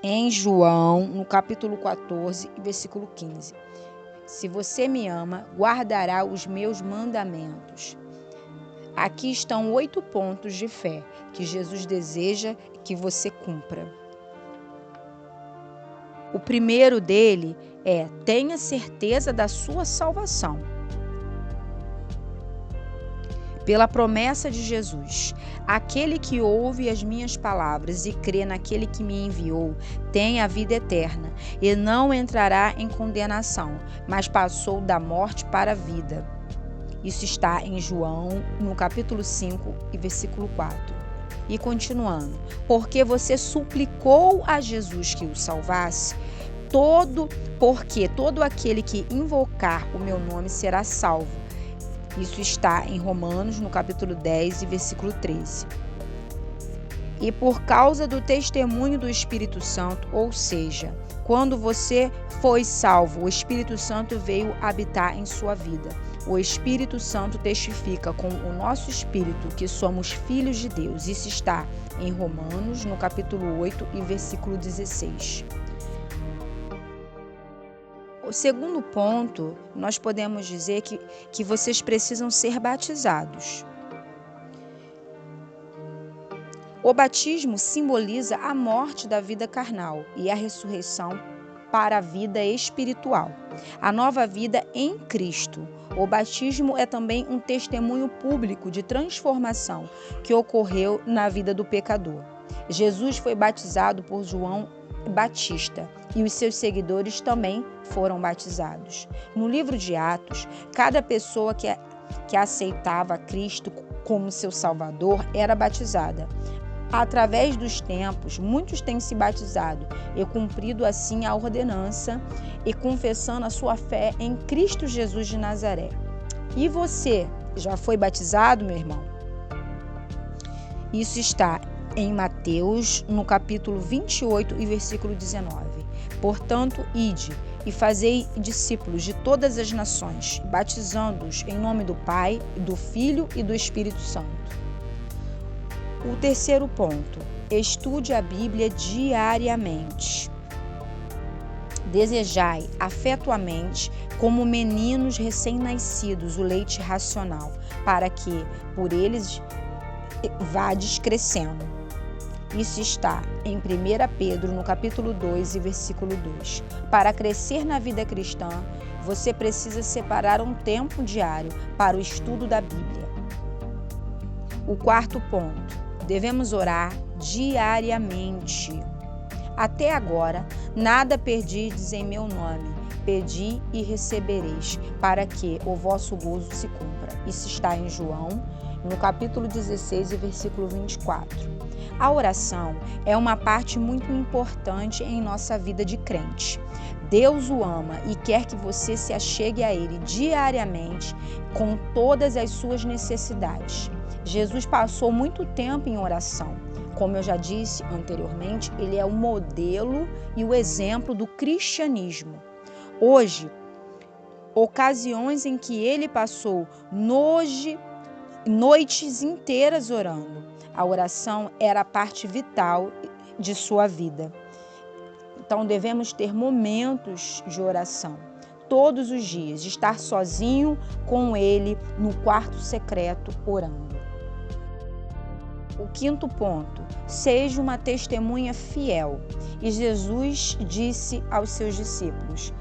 em João, no capítulo 14, versículo 15. Se você me ama, guardará os meus mandamentos. Aqui estão 8 pontos de fé que Jesus deseja que você cumpra. O primeiro dele é: tenha certeza da sua salvação. Pela promessa de Jesus, aquele que ouve as minhas palavras e crê naquele que me enviou, tem a vida eterna e não entrará em condenação, mas passou da morte para a vida. Isso está em João, no capítulo 5, e versículo 4. E continuando, porque você suplicou a Jesus que o salvasse, porque todo aquele que invocar o meu nome será salvo. Isso está em Romanos, no capítulo 10, e versículo 13. E por causa do testemunho do Espírito Santo, ou seja, quando você foi salvo, o Espírito Santo veio habitar em sua vida. O Espírito Santo testifica com o nosso espírito que somos filhos de Deus. Isso está em Romanos, no capítulo 8, e versículo 16. O segundo ponto, nós podemos dizer que vocês precisam ser batizados. O batismo simboliza a morte da vida carnal e a ressurreição para a vida espiritual, a nova vida em Cristo. O batismo é também um testemunho público de transformação que ocorreu na vida do pecador. Jesus foi batizado por João Batista e os seus seguidores também foram batizados. No livro de Atos, cada pessoa que aceitava Cristo como seu Salvador era batizada. Através dos tempos, muitos têm se batizado e cumprido assim a ordenança e confessando a sua fé em Cristo Jesus de Nazaré. E você, já foi batizado, meu irmão? Isso está em Mateus, no capítulo 28 e versículo 19. Portanto, ide e fazei discípulos de todas as nações, batizando-os em nome do Pai, do Filho e do Espírito Santo. O terceiro ponto: estude a Bíblia diariamente. Desejai afetuamente, como meninos recém-nascidos, o leite racional, para que por eles vades crescendo. Isso está em 1 Pedro, no capítulo 2 e versículo 2. Para crescer na vida cristã, você precisa separar um tempo diário para o estudo da Bíblia. O quarto ponto: devemos orar diariamente. Até agora, nada perdides em meu nome. Pedi e recebereis, para que o vosso gozo se cumpra. Isso está em João, no capítulo 16 e versículo 24. A oração é uma parte muito importante em nossa vida de crente. Deus o ama e quer que você se achegue a Ele diariamente com todas as suas necessidades. Jesus passou muito tempo em oração. Como eu já disse anteriormente, ele é o modelo e o exemplo do cristianismo. Hoje, ocasiões em que ele passou noites inteiras orando. A oração era a parte vital de sua vida. Então, devemos ter momentos de oração. Todos os dias, estar sozinho com ele no quarto secreto orando. O quinto ponto: seja uma testemunha fiel. E Jesus disse aos seus discípulos: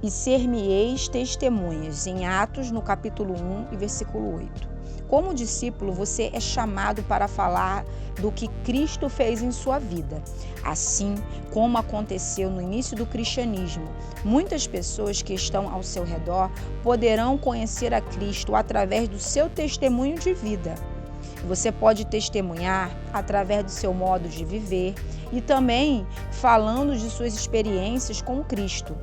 e ser-me-eis testemunhas, em Atos, no capítulo 1 e versículo 8. Como discípulo, você é chamado para falar do que Cristo fez em sua vida. Assim como aconteceu no início do cristianismo, muitas pessoas que estão ao seu redor poderão conhecer a Cristo através do seu testemunho de vida. Você pode testemunhar através do seu modo de viver e também falando de suas experiências com Cristo.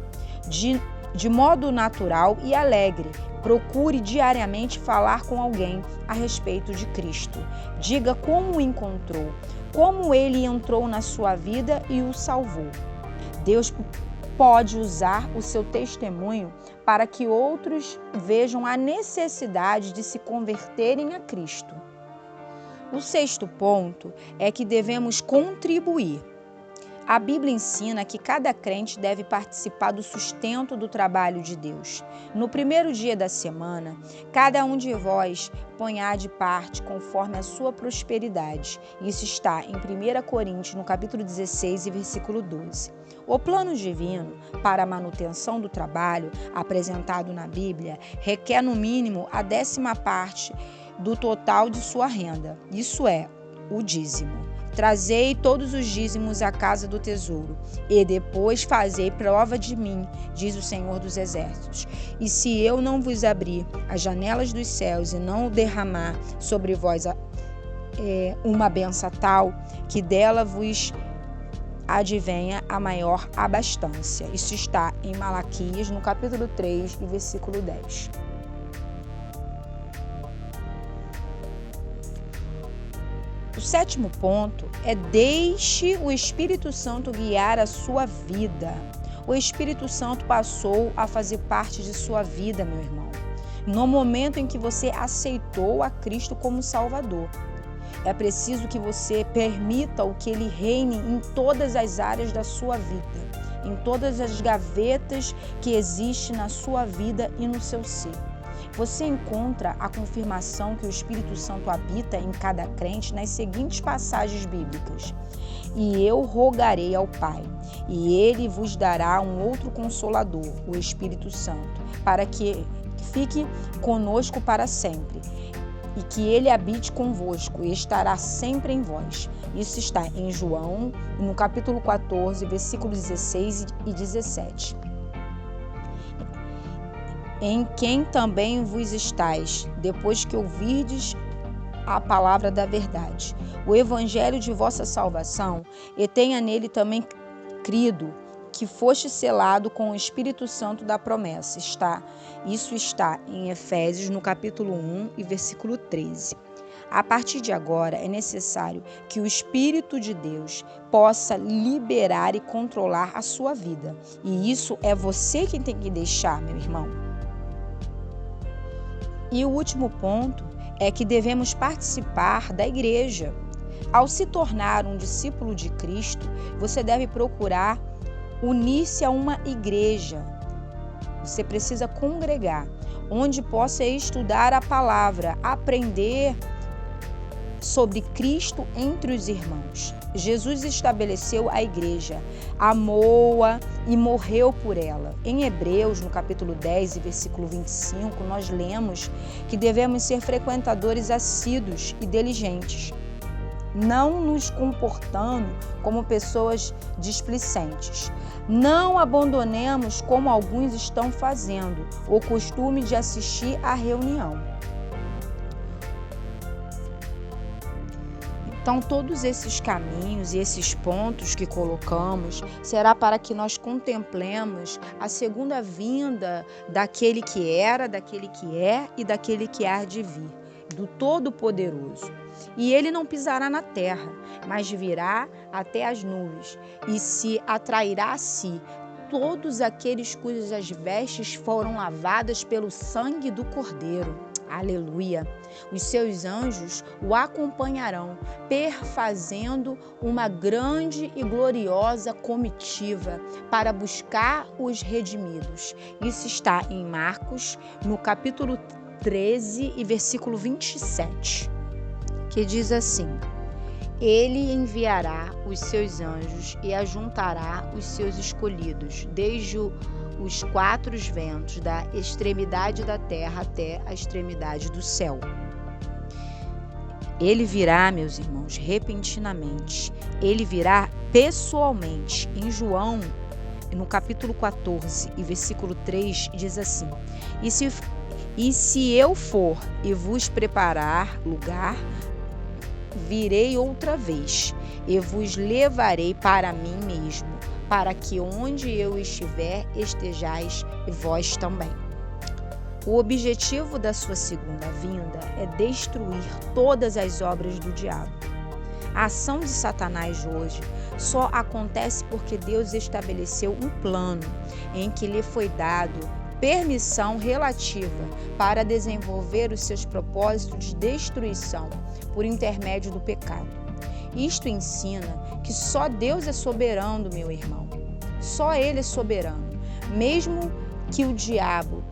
De modo natural e alegre, procure diariamente falar com alguém a respeito de Cristo. Diga como o encontrou, como ele entrou na sua vida e o salvou. Deus pode usar o seu testemunho para que outros vejam a necessidade de se converterem a Cristo. O sexto ponto é que devemos contribuir. A Bíblia ensina que cada crente deve participar do sustento do trabalho de Deus. No primeiro dia da semana, cada um de vós ponha de parte conforme a sua prosperidade. Isso está em 1 Coríntios, no capítulo 16 e versículo 12. O plano divino para a manutenção do trabalho, apresentado na Bíblia, requer no mínimo a 10ª parte do total de sua renda, isso é, o dízimo. Trazei todos os dízimos à casa do tesouro, e depois fazei prova de mim, diz o Senhor dos Exércitos. E se eu não vos abrir as janelas dos céus e não derramar sobre vós uma bênção tal, que dela vos advenha a maior abastança. Isso está em Malaquias, no capítulo 3 e versículo 10. O 7º ponto é: deixe o Espírito Santo guiar a sua vida. O Espírito Santo passou a fazer parte de sua vida, meu irmão, no momento em que você aceitou a Cristo como Salvador. É preciso que você permita o que Ele reine em todas as áreas da sua vida, em todas as gavetas que existem na sua vida e no seu ser. Você encontra a confirmação que o Espírito Santo habita em cada crente nas seguintes passagens bíblicas. E eu rogarei ao Pai, e Ele vos dará um outro Consolador, o Espírito Santo, para que fique conosco para sempre, e que Ele habite convosco e estará sempre em vós. Isso está em João, no capítulo 14, versículos 16 e 17. Em quem também vos estáis, depois que ouvirdes a palavra da verdade, o evangelho de vossa salvação, e tenha nele também crido, que foste selado com o Espírito Santo da promessa. Isso está em Efésios, no capítulo 1 e versículo 13. A partir de agora, é necessário que o Espírito de Deus possa liberar e controlar a sua vida. E isso é você quem tem que deixar, meu irmão. E o último ponto é que devemos participar da igreja. Ao se tornar um discípulo de Cristo, você deve procurar unir-se a uma igreja. Você precisa congregar, onde possa estudar a palavra, aprender sobre Cristo entre os irmãos. Jesus estabeleceu a igreja, amou-a e morreu por ela. Em Hebreus, no capítulo 10 e versículo 25, nós lemos que devemos ser frequentadores assíduos e diligentes, não nos comportando como pessoas displicentes. Não abandonemos, como alguns estão fazendo, o costume de assistir à reunião. Então, todos esses caminhos e esses pontos que colocamos será para que nós contemplemos a segunda vinda daquele que era, daquele que é e daquele que há de vir, do Todo-Poderoso. E ele não pisará na terra, mas virá até as nuvens e se atrairá a si todos aqueles cujas vestes foram lavadas pelo sangue do Cordeiro. Aleluia! Os seus anjos o acompanharão, perfazendo uma grande e gloriosa comitiva para buscar os redimidos. Isso está em Marcos, no capítulo 13 e versículo 27, que diz assim: Ele enviará os seus anjos e ajuntará os seus escolhidos, desde os 4 ventos, da extremidade da terra até a extremidade do céu. Ele virá, meus irmãos, repentinamente. Ele virá pessoalmente. Em João, no capítulo 14 e versículo 3, diz assim: E se eu for e vos preparar lugar, virei outra vez e vos levarei para mim mesmo, para que onde eu estiver, estejais vós também. O objetivo da sua segunda vinda é destruir todas as obras do diabo. A ação de Satanás hoje só acontece porque Deus estabeleceu um plano em que lhe foi dado permissão relativa para desenvolver os seus propósitos de destruição por intermédio do pecado. Isto ensina que só Deus é soberano, meu irmão. Só Ele é soberano. Mesmo que o diabo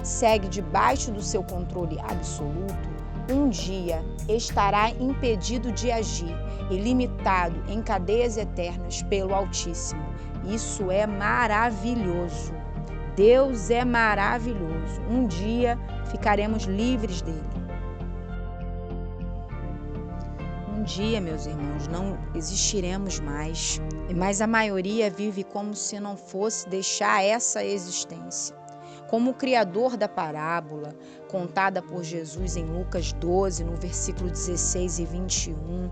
segue debaixo do seu controle absoluto, um dia estará impedido de agir e limitado em cadeias eternas pelo Altíssimo. Isso é maravilhoso. Deus é maravilhoso. Um dia ficaremos livres dele. Um dia, meus irmãos, não existiremos mais, mas a maioria vive como se não fosse deixar essa existência. Como o criador da parábola, contada por Jesus em Lucas 12, no versículo 16 e 21,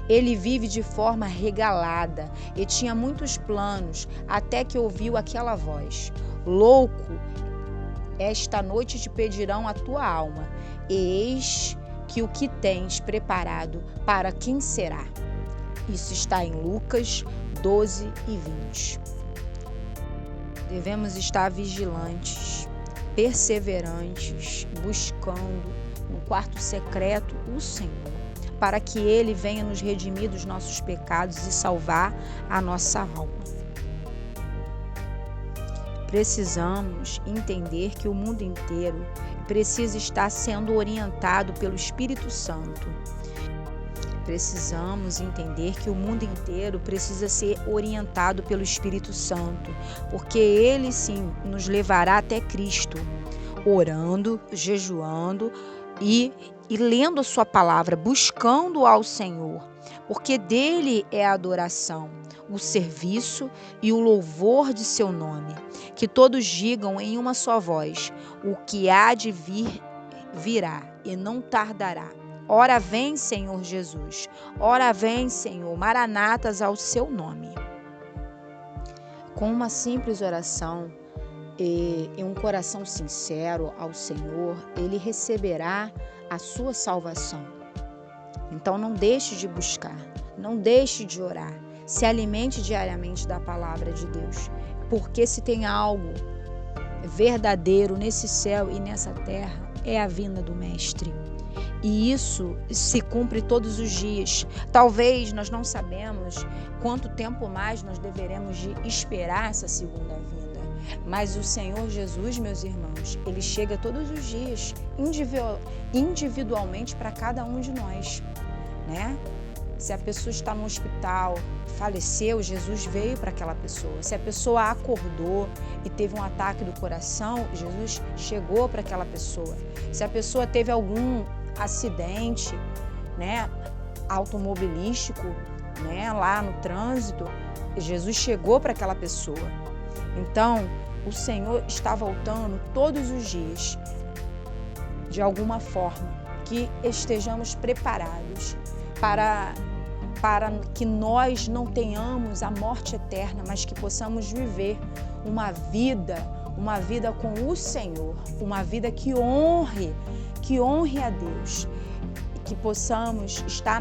ele vive de forma regalada e tinha muitos planos, até que ouviu aquela voz: louco, esta noite te pedirão a tua alma, e eis que o que tens preparado para quem será? Isso está em Lucas 12 e 20. Devemos estar vigilantes, perseverantes, buscando no quarto secreto o Senhor, para que Ele venha nos redimir dos nossos pecados e salvar a nossa alma. Precisamos entender que o mundo inteiro precisa estar sendo orientado pelo Espírito Santo. Precisamos entender que o mundo inteiro precisa ser orientado pelo Espírito Santo, porque Ele sim nos levará até Cristo, orando, jejuando e lendo a sua palavra, buscando ao Senhor, porque dele é a adoração, o serviço e o louvor de seu nome. Que todos digam em uma só voz: o que há de vir, virá e não tardará. Ora vem, Senhor Jesus. Ora vem, Senhor. Maranatas ao seu nome. Com uma simples oração e um coração sincero ao Senhor, Ele receberá a sua salvação. Então não deixe de buscar, não deixe de orar. Se alimente diariamente da palavra de Deus, porque se tem algo verdadeiro nesse céu e nessa terra, é a vinda do Mestre. E isso se cumpre todos os dias. Talvez nós não sabemos quanto tempo mais nós deveremos de esperar essa segunda vinda. Mas o Senhor Jesus, meus irmãos, Ele chega todos os dias, individualmente para cada um de nós, né? Se a pessoa está no hospital, faleceu, Jesus veio para aquela pessoa. Se a pessoa acordou e teve um ataque do coração, Jesus chegou para aquela pessoa. Se a pessoa teve algum acidente, né, automobilístico, né, lá no trânsito, Jesus chegou para aquela pessoa. Então, o Senhor está voltando todos os dias, de alguma forma, que estejamos preparados para que nós não tenhamos a morte eterna, mas que possamos viver uma vida com o Senhor, uma vida que honre a Deus, e que possamos estar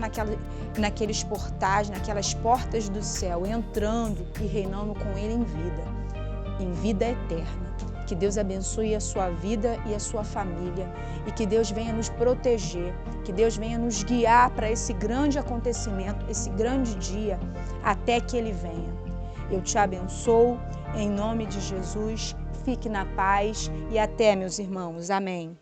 naqueles portais, naquelas portas do céu, entrando e reinando com Ele em vida eterna. Que Deus abençoe a sua vida e a sua família, e que Deus venha nos proteger, que Deus venha nos guiar para esse grande acontecimento, esse grande dia, até que Ele venha. Eu te abençoo, em nome de Jesus, fique na paz e até, meus irmãos. Amém.